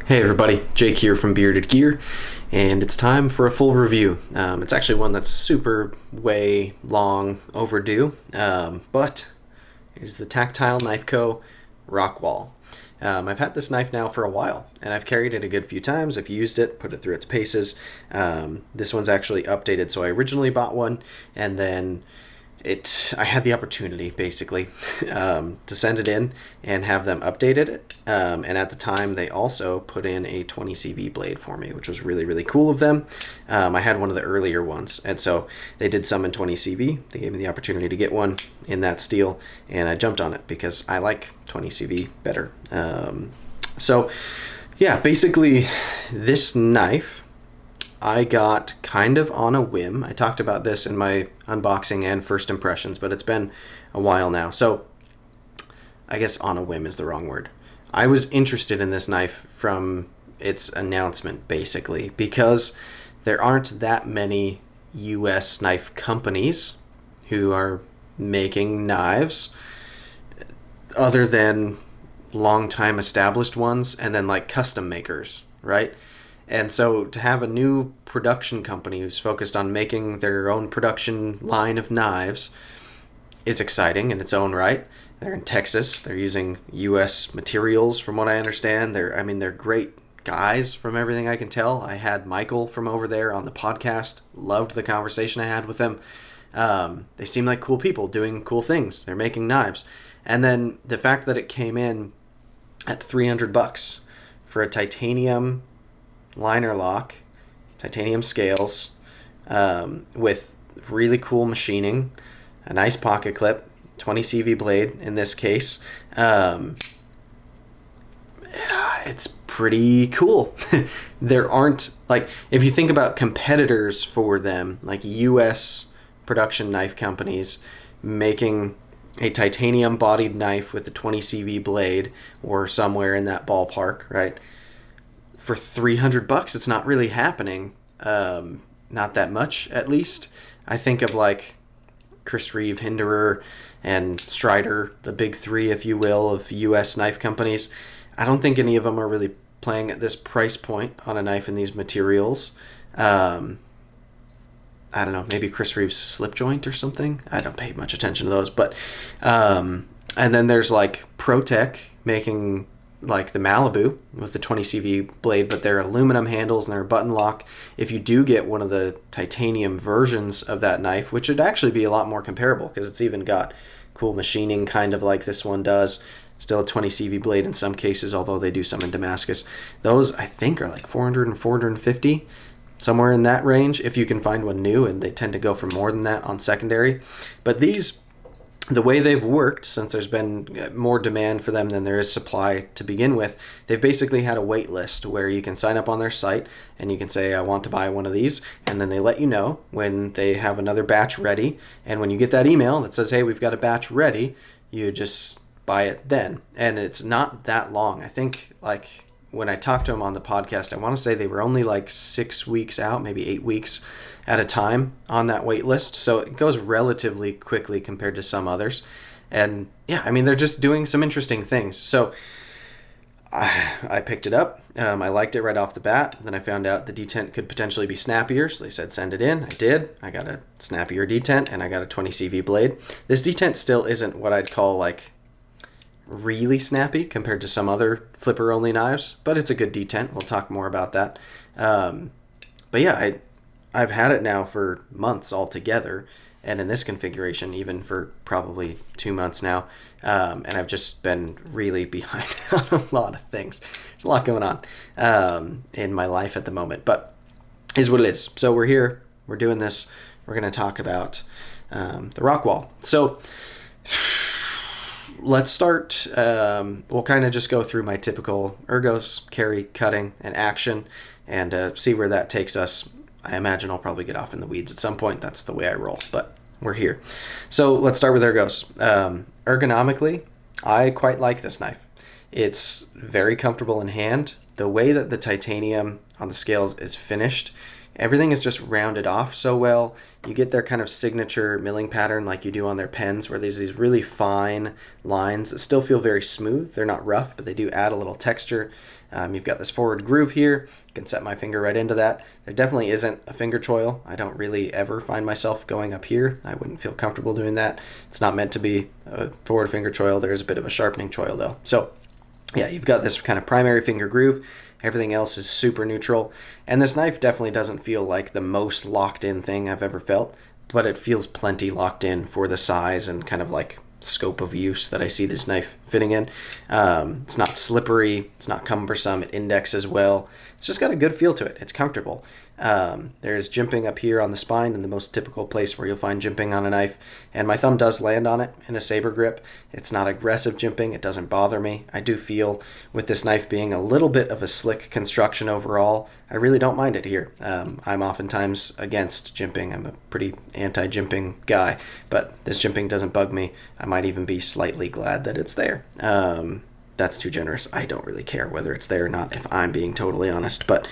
Hey everybody, Jake here from Bearded Gear, and it's time for a full review. It's actually one that's super way long overdue, but it is the Tactile Knife Co Rockwall. I've had this knife now for a while, and I've carried it a good few times. I've used it, put it through its paces. This one's actually updated, so I originally bought one, and then I had the opportunity basically to send it in and have them updated it. And at the time, they also put in a 20 CV blade for me, which was really, really cool of them. I had one of the earlier ones, and so they did some in 20 CV. They gave me the opportunity to get one in that steel, and I jumped on it because I like 20 CV better. So yeah, basically this knife I got kind of on a whim. I talked about this in my unboxing and first impressions, but it's been a while now. So I guess on a whim is the wrong word. I was interested in this knife from its announcement, basically, because there aren't that many US knife companies who are making knives other than long time established ones and then like custom makers, right? And so to have a new production company who's focused on making their own production line of knives is exciting in its own right. They're in Texas. They're using U.S. materials from what I understand. They're great guys from everything I can tell. I had Michael from over there on the podcast. Loved the conversation I had with them. They seem like cool people doing cool things. They're making knives. And then the fact that it came in at $300 for a titanium liner lock, titanium scales, with really cool machining, a nice pocket clip, 20 CV blade in this case. It's pretty cool. There aren't, like, if you think about competitors for them, like US production knife companies making a titanium bodied knife with a 20 CV blade or somewhere in that ballpark, right? For $300, it's not really happening. Not that much, at least. I think of like Chris Reeve, Hinderer, and Strider, the big three, if you will, of U.S. knife companies. I don't think any of them are really playing at this price point on a knife in these materials. I don't know, maybe Chris Reeve's slip joint or something. I don't pay much attention to those, but and then there's like ProTech making like the Malibu with the 20 CV blade, but they're aluminum handles and they're a button lock. If you do get one of the titanium versions of that knife, which would actually be a lot more comparable because it's even got cool machining kind of like this one does, still a 20 CV blade in some cases, although they do some in Damascus. Those I think are like 400 and 450, somewhere in that range if you can find one new, and they tend to go for more than that on secondary. But these, the way they've worked, since there's been more demand for them than there is supply to begin with, they've basically had a wait list where you can sign up on their site and you can say, I want to buy one of these, and then they let you know when they have another batch ready. And when you get that email that says, hey, we've got a batch ready, you just buy it then. And it's not that long. I think, like, when I talked to them on the podcast, I want to say they were only like 6 weeks out, maybe 8 weeks at a time on that wait list. So it goes relatively quickly compared to some others. And yeah, I mean, they're just doing some interesting things. So I picked it up. I liked it right off the bat. Then I found out the detent could potentially be snappier. So they said, send it in. I did. I got a snappier detent and I got a 20 CV blade. This detent still isn't what I'd call like really snappy compared to some other flipper only knives, but it's a good detent. We'll talk more about that. But yeah, I've had it now for months altogether, and in this configuration even for probably 2 months now, and I've just been really behind on a lot of things. There's a lot going on in my life at the moment, but is what it is. So we're here, we're doing this, we're going to talk about the Rockwall. So let's start. We'll kind of just go through my typical ergos, carry, cutting, and action, and see where that takes us. I imagine I'll probably get off in the weeds at some point. That's the way I roll, but we're here. So let's start with ergos. Ergonomically, I quite like this knife. It's very comfortable in hand. The way that the titanium on the scales is finished, everything is just rounded off so well. You get their kind of signature milling pattern like you do on their pens, where there's these really fine lines that still feel very smooth. They're not rough, but they do add a little texture. You've got this forward groove here. You can set my finger right into that. There definitely isn't a finger choil. I don't really ever find myself going up here. I wouldn't feel comfortable doing that. It's not meant to be a forward finger choil. There is a bit of a sharpening choil though. So yeah, you've got this kind of primary finger groove. Everything else is super neutral. And this knife definitely doesn't feel like the most locked in thing I've ever felt, but it feels plenty locked in for the size and kind of like scope of use that I see this knife fitting in. It's not slippery. It's not cumbersome. It indexes well. It's just got a good feel to it. It's comfortable. There's jimping up here on the spine in the most typical place where you'll find jimping on a knife, and my thumb does land on it in a saber grip. It's not aggressive jimping. It doesn't bother me. I do feel with this knife being a little bit of a slick construction overall, I really don't mind it here. I'm oftentimes against jimping. I'm a pretty anti-jimping guy, but this jimping doesn't bug me. I might even be slightly glad that it's there. That's too generous. I don't really care whether it's there or not, if I'm being totally honest, but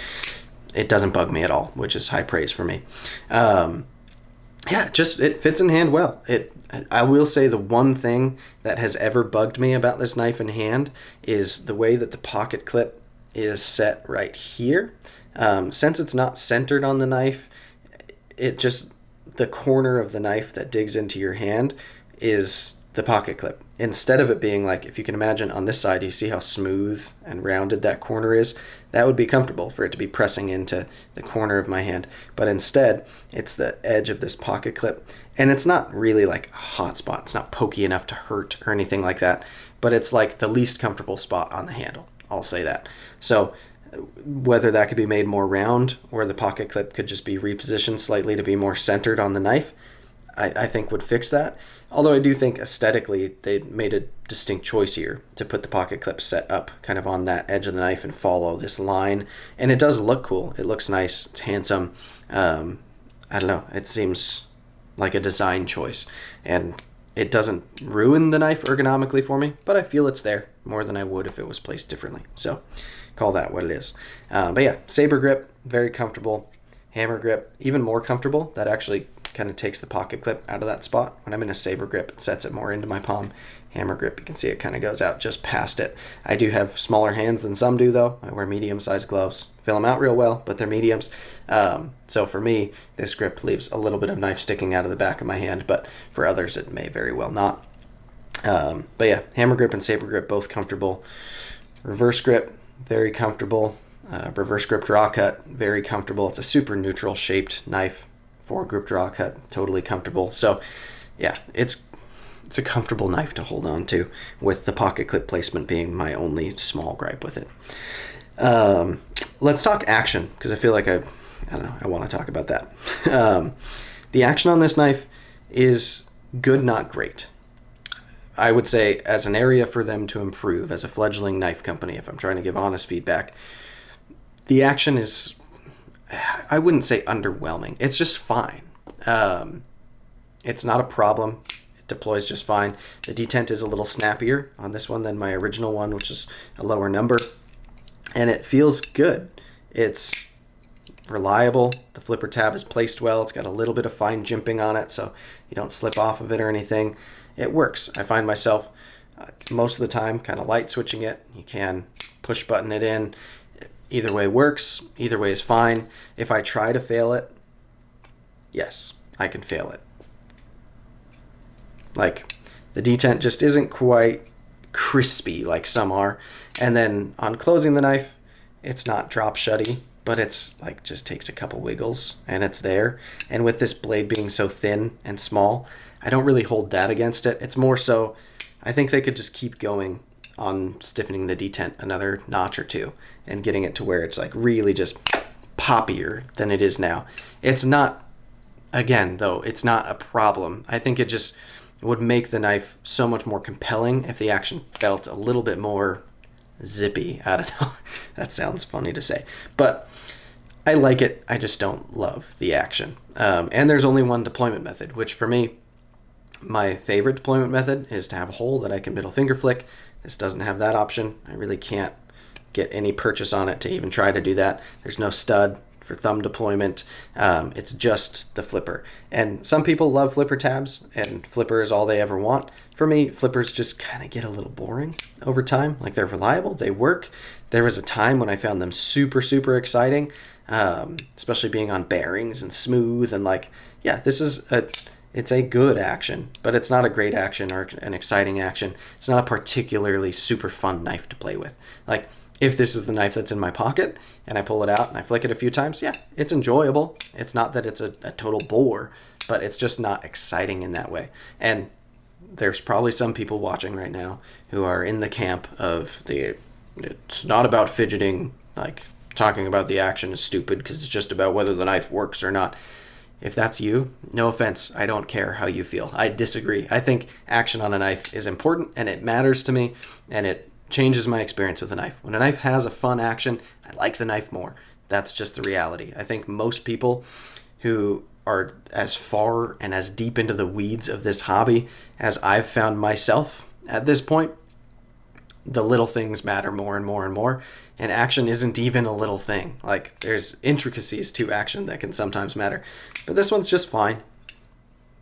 it doesn't bug me at all, which is high praise for me. Yeah, just it fits in hand well. I will say the one thing that has ever bugged me about this knife in hand is the way that the pocket clip is set right here. Since it's not centered on the knife, the corner of the knife that digs into your hand is the pocket clip. Instead of it being like, if you can imagine on this side, you see how smooth and rounded that corner is? That would be comfortable for it to be pressing into the corner of my hand. But instead, it's the edge of this pocket clip. And it's not really like a hot spot. It's not pokey enough to hurt or anything like that. But it's like the least comfortable spot on the handle. I'll say that. So whether that could be made more round or the pocket clip could just be repositioned slightly to be more centered on the knife, I think would fix that. Although I do think aesthetically they made a distinct choice here to put the pocket clip set up kind of on that edge of the knife and follow this line. And it does look cool. It looks nice. It's handsome. I don't know. It seems like a design choice. And it doesn't ruin the knife ergonomically for me, but I feel it's there more than I would if it was placed differently. So call that what it is. But yeah, saber grip, very comfortable. Hammer grip, even more comfortable. That actually kind of takes the pocket clip out of that spot. When I'm in a saber grip, it sets it more into my palm. Hammer grip, you can see it kind of goes out just past it. I do have smaller hands than some do though. I wear medium-sized gloves. Fill them out real well, but they're mediums. So for me, this grip leaves a little bit of knife sticking out of the back of my hand, but for others it may very well not. But yeah, hammer grip and saber grip, both comfortable. Reverse grip, very comfortable. Reverse grip draw cut, very comfortable. It's a super neutral shaped knife. Forward grip draw cut, totally comfortable. So yeah, it's a comfortable knife to hold on to, with the pocket clip placement being my only small gripe with it. Let's talk action, because I feel like I don't know, I want to talk about that. The action on this knife is good, not great. I would say as an area for them to improve as a fledgling knife company, if I'm trying to give honest feedback, the action is, I wouldn't say underwhelming. It's just fine. It's not a problem. It deploys just fine. The detent is a little snappier on this one than my original one, which is a lower number. And it feels good. It's reliable. The flipper tab is placed well. It's got a little bit of fine jimping on it, so you don't slip off of it or anything. It works. I find myself most of the time kind of light switching it. You can push button it in. Either way works. Either way is fine. If I try to fail it, yes, I can fail it. Like, the detent just isn't quite crispy like some are. And then on closing the knife, it's not drop shutty, but it's like just takes a couple wiggles and it's there. And with this blade being so thin and small, I don't really hold that against it. It's more so, I think they could just keep going on stiffening the detent another notch or two and getting it to where it's like really just poppier than it is now. It's not, again though, it's not a problem. I think it just would make the knife so much more compelling if the action felt a little bit more zippy. I don't know. That sounds funny to say, but I like it. I just don't love the action. And there's only one deployment method, which for me, my favorite deployment method is to have a hole that I can middle finger flick. This doesn't have that option. I really can't get any purchase on it to even try to do that. There's no stud for thumb deployment. It's just the flipper. And some people love flipper tabs, and flipper is all they ever want. For me, flippers just kind of get a little boring over time. Like, they're reliable, they work. There was a time when I found them super, super exciting, especially being on bearings and smooth, and like, yeah, it's a good action, but it's not a great action or an exciting action. It's not a particularly super fun knife to play with. Like, if this is the knife that's in my pocket and I pull it out and I flick it a few times, yeah, it's enjoyable. It's not that it's a total bore, but it's just not exciting in that way. And there's probably some people watching right now who are in the camp of it's not about fidgeting, like talking about the action is stupid because it's just about whether the knife works or not. If that's you, no offense, I don't care how you feel. I disagree. I think action on a knife is important, and it matters to me, and it changes my experience with a knife. When a knife has a fun action, I like the knife more. That's just the reality. I think most people who are as far and as deep into the weeds of this hobby as I've found myself at this point, the little things matter more and more and more, and action isn't even a little thing. Like, there's intricacies to action that can sometimes matter, but this one's just fine.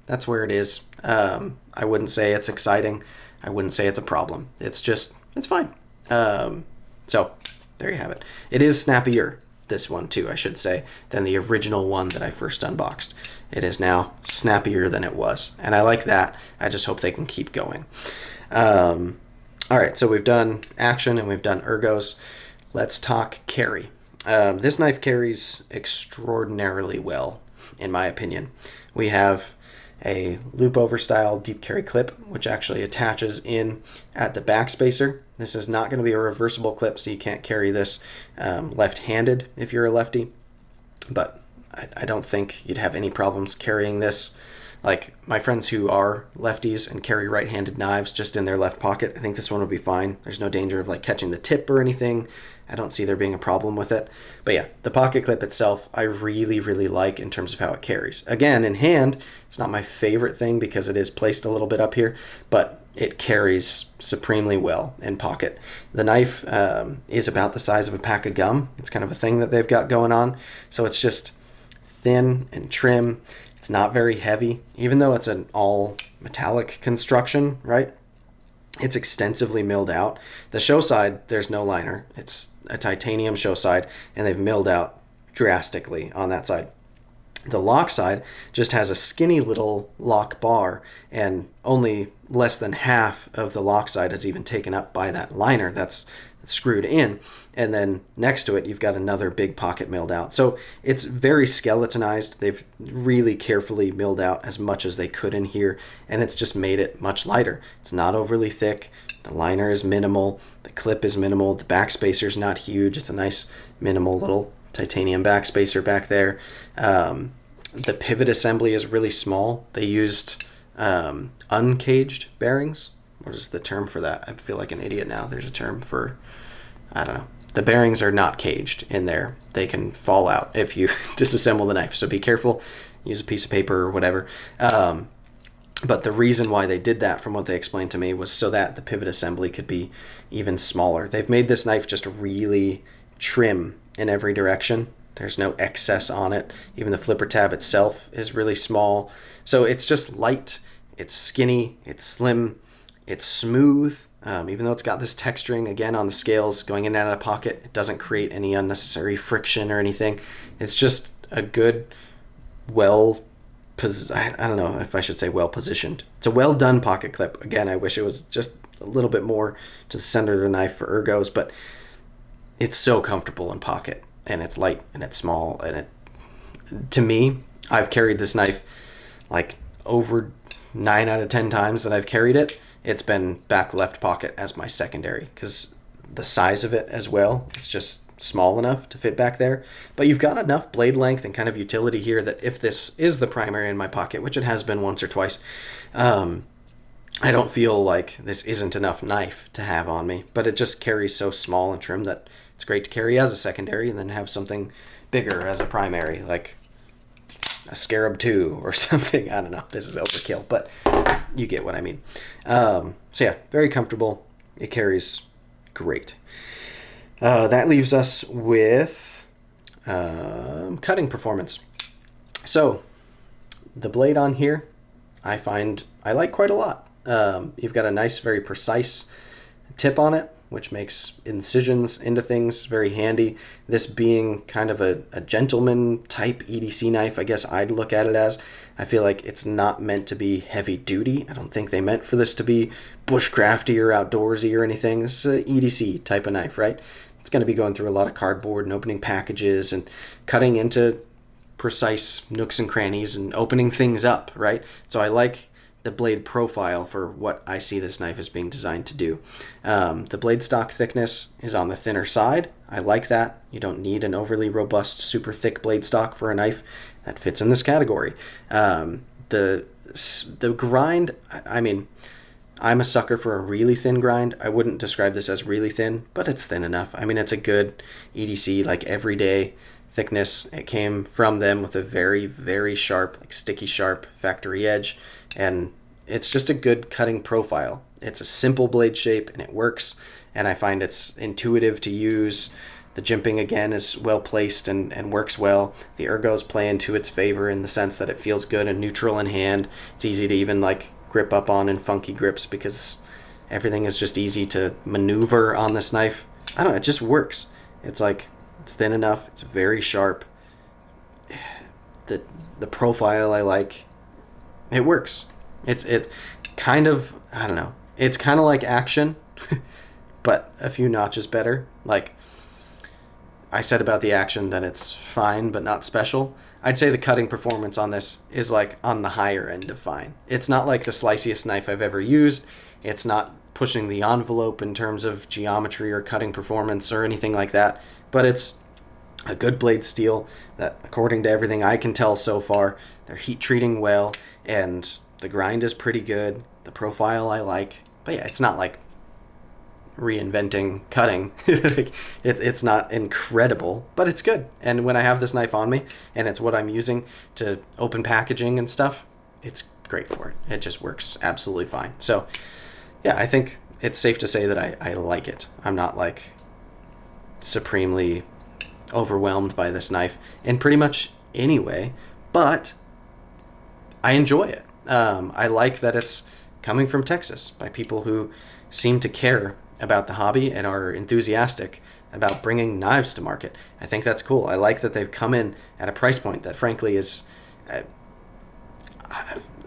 That's where it is. I wouldn't say it's exciting. I wouldn't say it's a problem. It's fine. So there you have it. It is snappier, this one too, I should say, than the original one that I first unboxed. It is now snappier than it was, and I like that. I just hope they can keep going. All right, so we've done action and we've done ergos. Let's talk carry. This knife carries extraordinarily well, in my opinion. We have a loop over style deep carry clip, which actually attaches in at the back spacer. This is not going to be a reversible clip, so you can't carry this left-handed if you're a lefty, but I don't think you'd have any problems carrying this. Like, my friends who are lefties and carry right-handed knives just in their left pocket, I think this one will be fine. There's no danger of like catching the tip or anything. I don't see there being a problem with it. But yeah, the pocket clip itself, I really, really like in terms of how it carries. Again, in hand, it's not my favorite thing because it is placed a little bit up here, but it carries supremely well in pocket. The knife is about the size of a pack of gum. It's kind of a thing that they've got going on. So it's just thin and trim. It's not very heavy, even though it's an all metallic construction, right? It's extensively milled out. The show side, there's no liner. It's a titanium show side, and they've milled out drastically on that side. The lock side just has a skinny little lock bar, and only less than half of the lock side is even taken up by that liner that's screwed in. And then next to it, you've got another big pocket milled out. So it's very skeletonized. They've really carefully milled out as much as they could in here, and it's just made it much lighter. It's not overly thick. The liner is minimal. The clip is minimal. The back spacer's not huge. It's a nice minimal little titanium back spacer back there. The pivot assembly is really small. They used uncaged bearings. What is the term for that? I feel like an idiot now. There's a term for, I don't know. The bearings are not caged in there. They can fall out if you disassemble the knife. So be careful. Use a piece of paper or whatever. But the reason why they did that, from what they explained to me, was so that the pivot assembly could be even smaller. They've made this knife just really trim in every direction. There's no excess on it. Even the flipper tab itself is really small. So it's just light. It's skinny. It's slim. It's smooth. Even though it's got this texturing, again, on the scales going in and out of the pocket, it doesn't create any unnecessary friction or anything. It's just a good, I don't know if I should say well-positioned. It's a well-done pocket clip. Again, I wish it was just a little bit more to the center of the knife for ergos, but it's so comfortable in pocket, and it's light, and it's small, and it, to me, I've carried this knife like over 9 out of 10 times that I've carried it. It's been back left pocket as my secondary because the size of it as well, it's just small enough to fit back there. But you've got enough blade length and kind of utility here that if this is the primary in my pocket, which it has been once or twice, I don't feel like this isn't enough knife to have on me. But it just carries so small and trim that it's great to carry as a secondary and then have something bigger as a primary, like a Scarab 2 or something. I don't know. This is overkill, but you get what I mean. So yeah, very comfortable. It carries great. That leaves us with Cutting performance. So the blade on here, I find I like quite a lot. You've got a nice, very precise tip on it, which makes incisions into things very handy. This being kind of a gentleman type EDC knife, I guess I'd look at it as. I feel like it's not meant to be heavy duty. I don't think they meant for this to be bushcrafty or outdoorsy or anything. This is an EDC type of knife, right? It's going to be going through a lot of cardboard and opening packages and cutting into precise nooks and crannies and opening things up, right? So I like the blade profile for what I see this knife as being designed to do. The blade stock thickness is on the thinner side. I like that. You don't need an overly robust, super thick blade stock for a knife that fits in this category. The grind, I mean, I'm a sucker for a really thin grind. I wouldn't describe this as really thin, but it's thin enough. I mean, it's a good EDC, like everyday thickness. It came from them with a very, very sharp, like sticky sharp factory edge, and it's just a good cutting profile. It's a simple blade shape and it works, and I find it's intuitive to use. The jimping again is well placed and works well. The ergos play into its favor in the sense that it feels good and neutral in hand. It's easy to even like grip up on in funky grips because everything is just easy to maneuver on this knife. I don't know, it just works. It's like, it's thin enough, it's very sharp. The profile I like. It works. It's kind of, I don't know, it's kind of like action, but a few notches better. Like I said about the action that it's fine but not special. I'd say the cutting performance on this is like on the higher end of fine. It's not like the sliciest knife I've ever used. It's not pushing the envelope in terms of geometry or cutting performance or anything like that, but it's a good blade steel that, according to everything I can tell so far, they're heat treating well, and the grind is pretty good. The profile I like, but yeah, it's not like reinventing cutting. It's not incredible, but it's good. And when I have this knife on me and it's what I'm using to open packaging and stuff, it's great for it. It just works absolutely fine. So yeah, I think it's safe to say that I like it. I'm not like supremely overwhelmed by this knife in pretty much any way, but I enjoy it. I like that it's coming from Texas by people who seem to care about the hobby and are enthusiastic about bringing knives to market. I think that's cool. I like that they've come in at a price point that frankly is,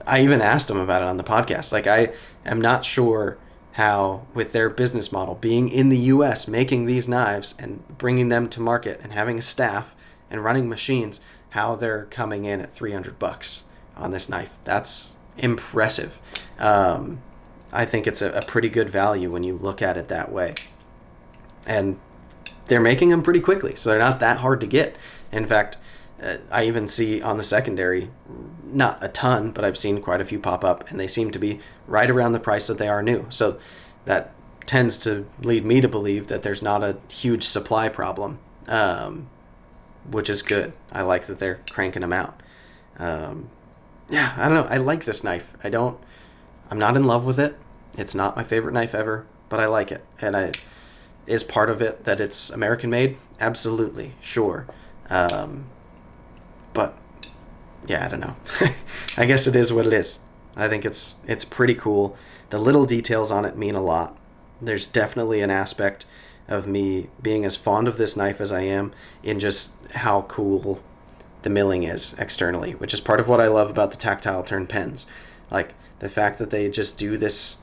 I even asked them about it on the podcast. Like, I am not sure how, with their business model being in the US, making these knives and bringing them to market and having a staff and running machines, how they're coming in at $300 on this knife. That's impressive. I think it's a pretty good value when you look at it that way. And they're making them pretty quickly, so they're not that hard to get. In fact, I even see on the secondary, not a ton, but I've seen quite a few pop up, and they seem to be right around the price that they are new. So that tends to lead me to believe that there's not a huge supply problem, which is good. I like that they're cranking them out. Yeah, I don't know. I like this knife. I'm not in love with it. It's not my favorite knife ever, but I like it. And is part of it that it's American made? Absolutely, sure. But yeah, I don't know. I guess it is what it is. I think it's pretty cool. The little details on it mean a lot. There's definitely an aspect of me being as fond of this knife as I am in just how cool the milling is externally, which is part of what I love about the tactile turn pens. Like the fact that they just do this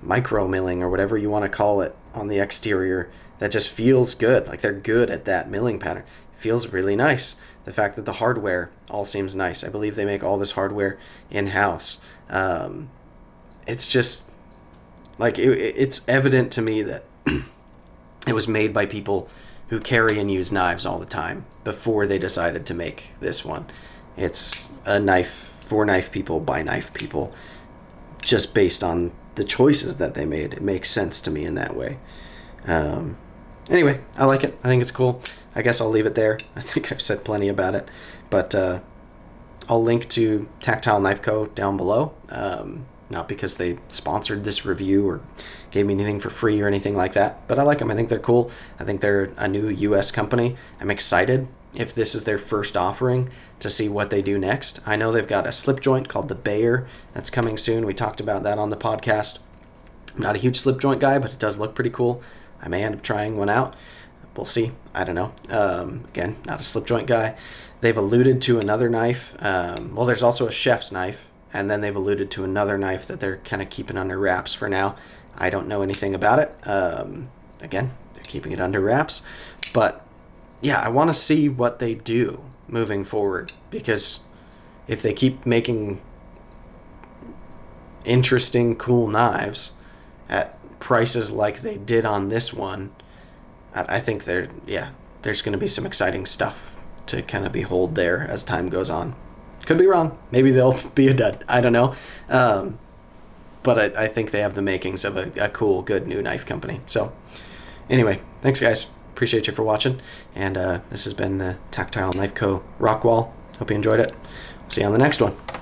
micro milling or whatever you want to call it on the exterior that just feels good. Like they're good at that milling pattern. It feels really nice. The fact that the hardware all seems nice. I believe they make all this hardware in-house. It's just like it's evident to me that it was made by people who carry and use knives all the time before they decided to make this one. It's a knife for knife people by knife people, just based on the choices that they made. It makes sense to me in that way. Anyway, I like it. I think it's cool. I guess I'll leave it there. I think I've said plenty about it, but I'll link to Tactile Knife Co down below. Not because they sponsored this review or gave me anything for free or anything like that, but I like them. I think they're cool. I think they're a new US company. I'm excited if this is their first offering, to see what they do next. I know they've got a slip joint called the Bayer that's coming soon. We talked about that on the podcast. I'm not a huge slip joint guy, but it does look pretty cool. I may end up trying one out. We'll see. I don't know. Again, not a slip joint guy. They've alluded to another knife. Well, there's also a chef's knife, and then they've alluded to another knife that they're kind of keeping under wraps for now. I don't know anything about it. Again, they're keeping it under wraps. But yeah, I want to see what they do moving forward, because if they keep making interesting, cool knives at prices like they did on this one, I think there's going to be some exciting stuff to kind of behold there as time goes on. Could be wrong. Maybe they'll be a dud. I don't know. But I think they have the makings of a cool, good new knife company. So anyway, thanks guys. Appreciate you for watching. And this has been the Tactile Knife Co Rockwall. Hope you enjoyed it. See you on the next one.